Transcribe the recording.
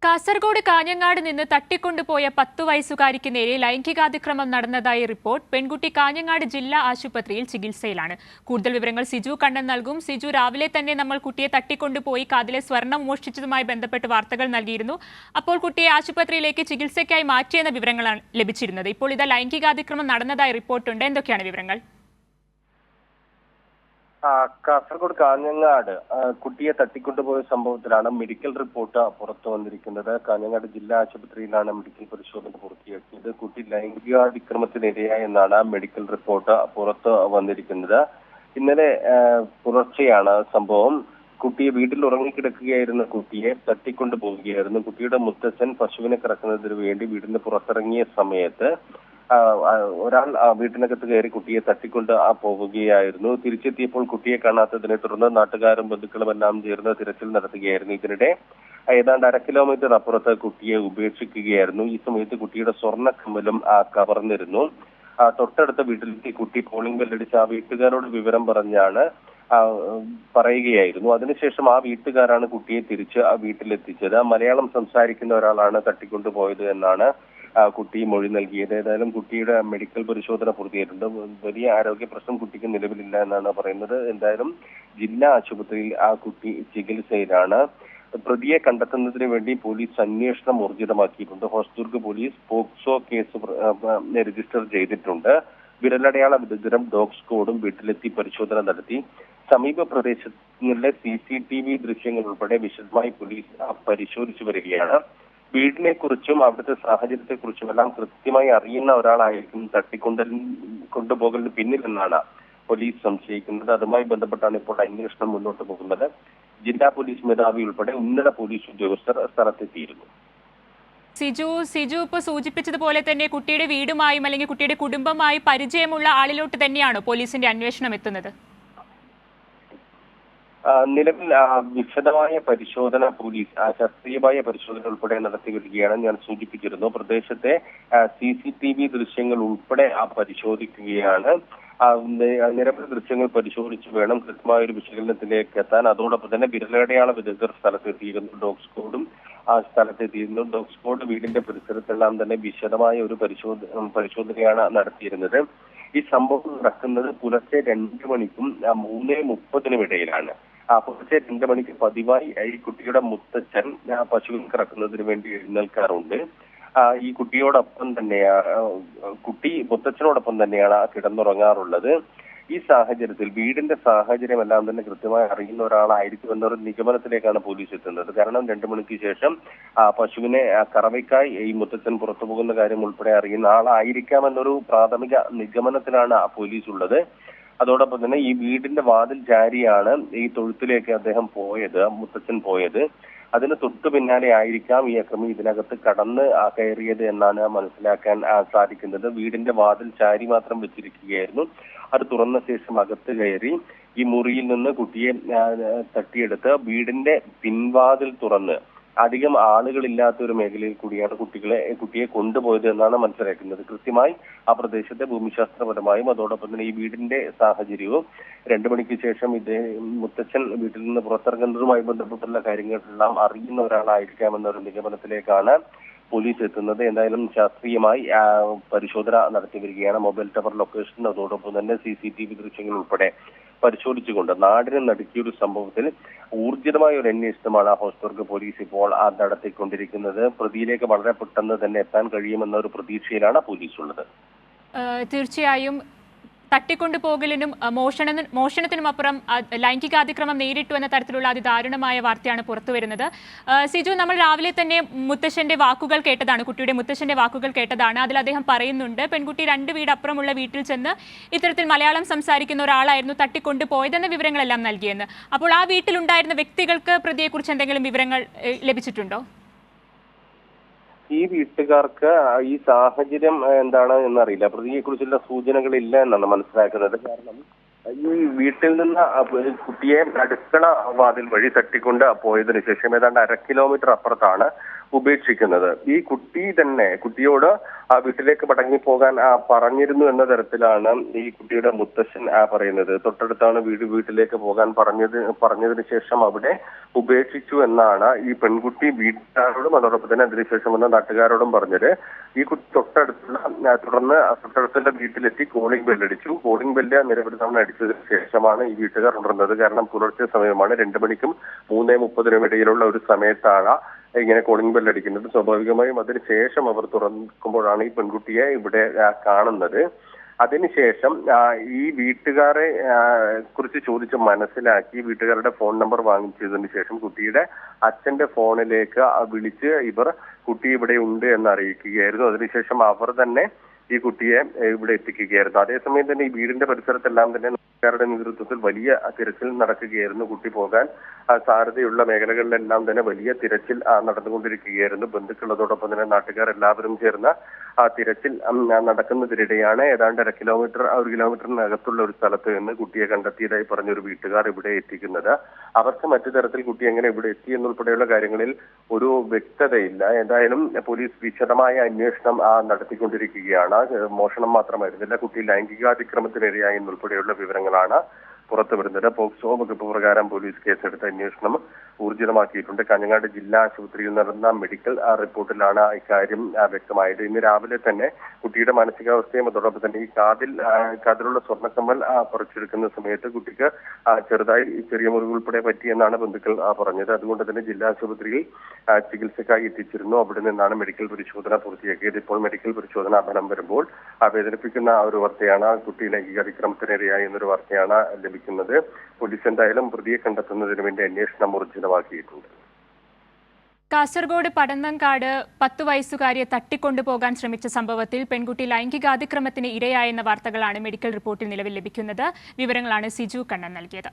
കാസർഗോഡ് കാഞ്ഞങ്ങാട് നിന്ന് തട്ടിക്കൊണ്ടുപോയ 10 വയസ്സുകാരിക്ക് നേരെ ലൈംഗികാതിക്രമം നടന്നതായി റിപ്പോർട്ട്. പെൺകുട്ടി കാഞ്ഞങ്ങാട് ജില്ലാ ആശുപത്രിയിൽ ചികിത്സയിലാണ്. കൂടുതൽ വിവരങ്ങൾ സിജു കണ്ണൻ നൽകും. സിജു, രാവിലെ തന്നെ നമ്മൾ കുട്ടിയെ തട്ടിക്കൊണ്ടുപോയി കാതിലെ സ്വർണം മോഷ്ടിച്ചതുമായി ബന്ധപ്പെട്ട് വാർത്തകൾ നൽകിയിരുന്നു. അപ്പോൾ കുട്ടിയെ ആശുപത്രിയിലേക്ക് ചികിത്സയ്ക്കായി മാറ്റിയെന്ന വിവരങ്ങളാണ് ലഭിച്ചിരുന്നത്. ഇപ്പോൾ ഇത് ലൈംഗികാതിക്രമം നടന്നതായി റിപ്പോർട്ടുണ്ട്. എന്തൊക്കെയാണ് വിവരങ്ങൾ? കാസർഗോഡ് കാഞ്ഞങ്ങാട് കുട്ടിയെ തട്ടിക്കൊണ്ടുപോയ സംഭവത്തിലാണ് മെഡിക്കൽ റിപ്പോർട്ട് പുറത്തു വന്നിരിക്കുന്നത്. കാഞ്ഞങ്ങാട് ജില്ലാ ആശുപത്രിയിലാണ് മെഡിക്കൽ പരിശോധന പൂർത്തിയാക്കിയത്. കുട്ടി ലൈംഗികാതിക്രമത്തിനിരയായെന്നാണ് മെഡിക്കൽ റിപ്പോർട്ട് പുറത്തു വന്നിരിക്കുന്നത്. ഇന്നലെ പുലർച്ചെയാണ് സംഭവം. കുട്ടിയെ വീട്ടിൽ ഉറങ്ങിക്കിടക്കുകയായിരുന്ന കുട്ടിയെ തട്ടിക്കൊണ്ടുപോവുകയായിരുന്നു. കുട്ടിയുടെ മുത്തച്ഛൻ പശുവിനെ കറക്കുന്നതിന് വേണ്ടി വീടിന് പുറത്തിറങ്ങിയ സമയത്ത് ഒരാൾ വീട്ടിനകത്ത് കയറി കുട്ടിയെ തട്ടിക്കൊണ്ട് പോവുകയായിരുന്നു. തിരിച്ചെത്തിയപ്പോൾ കുട്ടിയെ കാണാത്തതിനെ തുടർന്ന് നാട്ടുകാരും ബന്ധുക്കളും എല്ലാം ചേർന്ന് തിരച്ചിൽ നടത്തുകയായിരുന്നു. ഇതിനിടെ ഏതാണ്ട് 1/2 കിലോമീറ്റർ അപ്പുറത്ത് കുട്ടിയെ ഉപേക്ഷിക്കുകയായിരുന്നു. ഈ സമയത്ത് കുട്ടിയുടെ സ്വർണ്ണ കമ്മലും കവർന്നിരുന്നു. തൊട്ടടുത്ത വീട്ടിലേക്ക് കുട്ടി കോളിംഗ് ബെല്ലടിച്ച് ആ വീട്ടുകാരോട് വിവരം പറഞ്ഞാണ് പറയുകയായിരുന്നു. അതിനുശേഷം ആ വീട്ടുകാരാണ് കുട്ടിയെ തിരിച്ച് ആ വീട്ടിലെത്തിച്ചത്. മലയാളം സംസാരിക്കുന്ന ഒരാളാണ് തട്ടിക്കൊണ്ടുപോയത് എന്നാണ് കുട്ടി മൊഴി നൽകിയത്. ഏതായാലും കുട്ടിയുടെ മെഡിക്കൽ പരിശോധന പൂർത്തിയായിട്ടുണ്ട്. വലിയ ആരോഗ്യ പ്രശ്നം കുട്ടിക്ക് നിലവിലില്ല എന്നാണ് പറയുന്നത്. എന്തായാലും ജില്ലാ ആശുപത്രിയിൽ ആ കുട്ടി ചികിത്സയിലാണ്. പ്രതിയെ കണ്ടെത്തുന്നതിന് വേണ്ടി പോലീസ് അന്വേഷണം ഊർജിതമാക്കിയിട്ടുണ്ട്. Hosdurg police POCSO case register ചെയ്തിട്ടുണ്ട്. വിരലടയാള വിദഗ്ധരും ഡോഗ് സ്ക്വാഡും വീട്ടിലെത്തി പരിശോധന നടത്തി. സമീപ പ്രദേശങ്ങളിലെ CCTV ദൃശ്യങ്ങൾ ഉൾപ്പെടെ വിശദമായി പോലീസ് പരിശോധിച്ചു വരികയാണ്. വീടിനെ കുറിച്ചും അവിടുത്തെ സാഹചര്യത്തെ കുറിച്ചും എല്ലാം കൃത്യമായി അറിയുന്ന ഒരാളായിരിക്കും കൊണ്ടുപോകലിന് പിന്നിലെന്നാണ് പോലീസ് സംശയിക്കുന്നത്. അതുമായി ബന്ധപ്പെട്ടാണ് ഇപ്പോൾ അന്വേഷണം മുന്നോട്ട് പോകുന്നത്. ജില്ലാ പോലീസ് മേധാവി ഉൾപ്പെടെ ഉന്നത പോലീസ് ഉദ്യോഗസ്ഥർ സ്ഥലത്തെത്തിയിരുന്നു. സിജു ഇപ്പോൾ സൂചിപ്പിച്ചതുപോലെ തന്നെ കുട്ടിയുടെ വീടുമായും അല്ലെങ്കിൽ കുട്ടിയുടെ കുടുംബമായി പരിചയമുള്ള ആളിലോട്ട് തന്നെയാണോ പോലീസിന്റെ അന്വേഷണം എത്തുന്നത്? നിലവിൽ വിശദമായ പരിശോധന പോലീസ് ശാസ്ത്രീയമായ പരിശോധന ഉൾപ്പെടെ നടത്തി വരികയാണ്. ഞാൻ സൂചിപ്പിച്ചിരുന്നു, പ്രദേശത്തെ CCTV ദൃശ്യങ്ങൾ ഉൾപ്പെടെ പരിശോധിക്കുകയാണ്. നിരവധി ദൃശ്യങ്ങൾ പരിശോധിച്ച് വേണം കൃത്യമായ ഒരു വിശകലനത്തിലേക്ക് എത്താൻ. അതോടൊപ്പം തന്നെ വിരലടയാള വിദഗ്ധർ സ്ഥലത്തെത്തിയിരുന്നു. ഡോഗ് സ്ക്വാഡും സ്ഥലത്തെത്തിയിരുന്നു. ഡോഗ് സ്ക്വാഡ് വീടിന്റെ പരിസരത്തെല്ലാം തന്നെ വിശദമായ ഒരു പരിശോധനയാണ് നടത്തിയിരുന്നത്. ഈ സംഭവം നടക്കുന്നത് പുലർച്ചെ 2 മണിക്കും 3:30 ഇടയിലാണ്. പുലർച്ചെ 2 മണിക്ക് പതിവായി ഈ കുട്ടിയുടെ മുത്തച്ഛൻ പശുവിൽ കറക്കുന്നതിന് വേണ്ടി എഴുന്നേൽക്കാറുണ്ട്. ഈ കുട്ടിയോടൊപ്പം തന്നെയാണ് മുത്തച്ഛനോടൊപ്പം തന്നെയാണ് കിടന്നുറങ്ങാറുള്ളത്. ഈ സാഹചര്യത്തിൽ വീടിന്റെ സാഹചര്യം എല്ലാം തന്നെ കൃത്യമായി അറിയുന്ന ഒരാളായിരിക്കും എന്നൊരു നിഗമനത്തിലേക്കാണ് പോലീസ് എത്തുന്നത്. കാരണം 2 മണിക്ക് ശേഷം പശുവിനെ കറവയ്ക്കായി ഈ മുത്തച്ഛൻ പുറത്തു പോകുന്ന കാര്യം ഉൾപ്പെടെ അറിയുന്ന ആളായിരിക്കാം എന്നൊരു പ്രാഥമിക നിഗമനത്തിലാണ് പോലീസ് ഉള്ളത്. അതോടൊപ്പം തന്നെ ഈ വീടിന്റെ വാതിൽ ചാരിയാണ് ഈ തൊഴുത്തിലേക്ക് മുത്തച്ഛൻ പോയത്. അതിന് തൊട്ടു പിന്നാലെ ആയിരിക്കാം ഈ അക്രമി ഇതിനകത്ത് കടന്ന് കയറിയത് എന്നാണ് മനസ്സിലാക്കാൻ സാധിക്കുന്നത്. വീടിന്റെ വാതിൽ ചാരി മാത്രം വെച്ചിരിക്കുകയായിരുന്നു. അത് തുറന്ന ശേഷം അകത്ത് കയറി ഈ മുറിയിൽ നിന്ന് കുട്ടിയെ തട്ടിയെടുത്ത് വീടിന്റെ പിൻവാതിൽ തുറന്ന് അധികം ആളുകളില്ലാത്ത ഒരു മേഖലയിൽ കൂടിയാണ് കുട്ടിയെ കൊണ്ടുപോയത് എന്നാണ് മനസ്സിലാക്കുന്നത്. കൃത്യമായി ആ പ്രദേശത്തെ ഭൂമിശാസ്ത്രപരമായും അതോടൊപ്പം തന്നെ ഈ വീടിന്റെ സാഹചര്യവും 2 മണിക്ക് ശേഷം മുത്തച്ഛൻ വീട്ടിൽ നിന്ന് പുറത്തിറങ്ങുന്നതുമായി ബന്ധപ്പെട്ടുള്ള കാര്യങ്ങളെല്ലാം അറിയുന്ന ഒരാളായിരിക്കാമെന്നൊരു നിഗമനത്തിലേക്കാണ് പോലീസ് എത്തുന്നത്. എന്തായാലും ശാസ്ത്രീയമായി പരിശോധന നടത്തി വരികയാണ്. മൊബൈൽ ടവർ ലൊക്കേഷൻ അതോടൊപ്പം തന്നെ CCTV ദൃശ്യങ്ങൾ ഉൾപ്പെടെ പരിശോധിച്ചുകൊണ്ട് നാടിനെ നടുക്കിയൊരു സംഭവത്തിൽ ഊർജിതമായ ഒരു അന്വേഷണമാണ് ഹോസ്ദുർഗ് പോലീസ് ഇപ്പോൾ നടത്തിക്കൊണ്ടിരിക്കുന്നത്. പ്രതിയിലേക്ക് വളരെ പെട്ടെന്ന് തന്നെ എത്താൻ കഴിയുമെന്ന ഒരു പ്രതീക്ഷയിലാണ് പോലീസ് ഉള്ളത്. തീർച്ചയായും തട്ടിക്കൊണ്ടുപോകലിനും മോഷണത്തിനുമപ്പുറം ലൈംഗികാതിക്രമം നേരിട്ടു എന്ന തരത്തിലുള്ള അതിദാരുണമായ വാർത്തയാണ് പുറത്തുവരുന്നത്. സിജു, നമ്മൾ രാവിലെ തന്നെ കുട്ടിയുടെ മുത്തശ്ശന്റെ വാക്കുകൾ കേട്ടതാണ്. അതിൽ അദ്ദേഹം പറയുന്നുണ്ട്, പെൺകുട്ടി 2 വീട് അപ്പുറമുള്ള വീട്ടിൽ ചെന്ന് ഇത്തരത്തിൽ മലയാളം സംസാരിക്കുന്ന ഒരാളായിരുന്നു തട്ടിക്കൊണ്ടുപോയതെന്ന വിവരങ്ങളെല്ലാം നൽകിയെന്ന്. അപ്പോൾ ആ വീട്ടിലുണ്ടായിരുന്ന വ്യക്തികൾക്ക് പ്രതിയെക്കുറിച്ച് എന്തെങ്കിലും വിവരങ്ങൾ ലഭിച്ചിട്ടുണ്ടോ? ഈ വീട്ടുകാർക്ക് ഈ സാഹചര്യം എന്താണ് എന്നറിയില്ല. പ്രതിയെ കുറിച്ചുള്ള സൂചനകളില്ല എന്നാണ് മനസ്സിലാക്കുന്നത്. കാരണം ഈ വീട്ടിൽ നിന്ന് കുട്ടിയെ അടുക്കള വാതിൽ വഴി തട്ടിക്കൊണ്ട് പോയതിനു ശേഷം ഏതാണ്ട് 1/2 കിലോമീറ്റർ അപ്പുറത്താണ് ഉപേക്ഷിക്കുന്നത്. ഈ കുട്ടി തന്നെ കുട്ടിയോട് വീട്ടിലേക്ക് മടങ്ങിപ്പോകാൻ പറഞ്ഞിരുന്നു എന്ന തരത്തിലാണ് ഈ കുട്ടിയുടെ മുത്തശ്ശൻ പറയുന്നത്. തൊട്ടടുത്താണ് വീട്ടിലേക്ക് പോകാൻ പറഞ്ഞതിന് ശേഷം അവിടെ ഉപേക്ഷിച്ചു എന്നാണ് ഈ പെൺകുട്ടി വീട്ടുകാരോടും അതോടൊപ്പം തന്നെ അതിനുശേഷം വന്ന നാട്ടുകാരോടും പറഞ്ഞത്. ഈ കുട്ടി തൊട്ടടുത്തുള്ള വീട്ടിലെത്തി കോളിംഗ് ബെല്ലടിച്ചു. കോളിംഗ് ബെല്ല് നിരവധി തവണ അടിച്ചതിന് ശേഷമാണ് ഈ വീട്ടുകാർ ഉണർന്നത്. കാരണം പുലർച്ചെ സമയമാണ്, 2 മണിക്കും 3:30 ഇടയിലുള്ള ഒരു സമയത്താണ് ഇങ്ങനെ കോളിംഗ് ബെല്ല് അടിക്കുന്നത്. സ്വാഭാവികമായും അതിനുശേഷം അവർ തുറക്കുമ്പോഴാണ് ഈ പെൺകുട്ടിയെ ഇവിടെ കാണുന്നത്. അതിനുശേഷം ഈ വീട്ടുകാരെ കുറിച്ച് ചോദിച്ച് മനസ്സിലാക്കി വീട്ടുകാരുടെ ഫോൺ നമ്പർ വാങ്ങിച്ചതിന് ശേഷം കുട്ടിയുടെ അച്ഛന്റെ ഫോണിലേക്ക് വിളിച്ച് ഇവർ കുട്ടി ഇവിടെ ഉണ്ട് എന്ന് അറിയിക്കുകയായിരുന്നു. അതിനുശേഷം അവർ തന്നെ ഈ കുട്ടിയെ ഇവിടെ എത്തിക്കുകയായിരുന്നു. അതേസമയം തന്നെ ഈ വീടിന്റെ പരിസരത്തെല്ലാം തന്നെ നാട്ടുകാരുടെ നേതൃത്വത്തിൽ വലിയ തിരച്ചിൽ നടക്കുകയായിരുന്നു. കുട്ടി പോകാൻ സാധ്യതയുള്ള മേഖലകളിലെല്ലാം തന്നെ വലിയ തിരച്ചിൽ നടന്നുകൊണ്ടിരിക്കുകയായിരുന്നു. ബന്ധുക്കളോടൊപ്പം തന്നെ നാട്ടുകാരെല്ലാവരും ചേർന്ന് തിരച്ചിൽ നടക്കുന്നതിനിടെയാണ് ഏതാണ്ട് 1 കിലോമീറ്ററിനകത്തുള്ള ഒരു സ്ഥലത്ത് നിന്ന് കുട്ടിയെ കണ്ടെത്തിയതായി പറഞ്ഞൊരു വീട്ടുകാർ ഇവിടെ എത്തിക്കുന്നത്. അവർക്ക് മറ്റു തരത്തിൽ കുട്ടി എങ്ങനെ ഇവിടെ എത്തി എന്നുൾപ്പെടെയുള്ള കാര്യങ്ങളിൽ ഒരു വ്യക്തതയില്ല. എന്തായാലും പോലീസ് വിശദമായ അന്വേഷണം നടത്തിക്കൊണ്ടിരിക്കുകയാണ്. മോഷണം മാത്രമായിരുന്നില്ല, കുട്ടി ലൈംഗികാതിക്രമത്തിനിരയായി എന്നുൾപ്പെടെയുള്ള വിവരങ്ങളാണ് പുറത്തു വരുന്നത്. പോക്സോ വകുപ്പ് പ്രകാരം പോലീസ് കേസെടുത്ത് അന്വേഷണം ഊർജിതമാക്കിയിട്ടുണ്ട്. കാഞ്ഞങ്ങാട് ജില്ലാ ആശുപത്രിയിൽ നടന്ന മെഡിക്കൽ റിപ്പോർട്ടിലാണ് ഇക്കാര്യം വ്യക്തമായത്. ഇന്ന് രാവിലെ തന്നെ കുട്ടിയുടെ മാനസികാവസ്ഥയും അതോടൊപ്പം തന്നെ ഈ കാതിലുള്ള സ്വർണ്ണക്കമ്മൽ പറിച്ചെടുക്കുന്ന സമയത്ത് കുട്ടിക്ക് ചെറുതായി ചെറിയ മുറിവ് ഉൾപ്പെടെ പറ്റിയെന്നാണ് ബന്ധുക്കൾ പറഞ്ഞത്. അതുകൊണ്ട് തന്നെ ജില്ലാ ആശുപത്രിയിൽ ചികിത്സക്കായി എത്തിച്ചിരുന്നു. അവിടെ നിന്നാണ് മെഡിക്കൽ പരിശോധന പൂർത്തിയാക്കിയത്. ഇപ്പോൾ മെഡിക്കൽ പരിശോധന ഫലം വരുമ്പോൾ വേദനിപ്പിക്കുന്ന ഒരു വാർത്തയാണ്. കുട്ടി ലൈംഗികാതിക്രമത്തിനിരയായി എന്നൊരു വാർത്തയാണ് ലഭിക്കുന്നത്. പോലീസ് എന്തായാലും പ്രതിയെ കണ്ടെത്തുന്നതിന് വേണ്ടി അന്വേഷണം ഊർജിതമാക്കിയിട്ടുണ്ട്. കാസർഗോഡ് പടന്നങ്കാട് 10 വയസ്സുകാരിയെ തട്ടിക്കൊണ്ടുപോകാൻ ശ്രമിച്ച സംഭവത്തിൽ പെൺകുട്ടി ലൈംഗികാതിക്രമത്തിന് ഇരയായെന്ന വാർത്തകളാണ് മെഡിക്കൽ റിപ്പോർട്ടിൽ നിലവിൽ ലഭിക്കുന്നത്. വിവരങ്ങളാണ് സിജു കണ്ണൻ നൽകിയത്.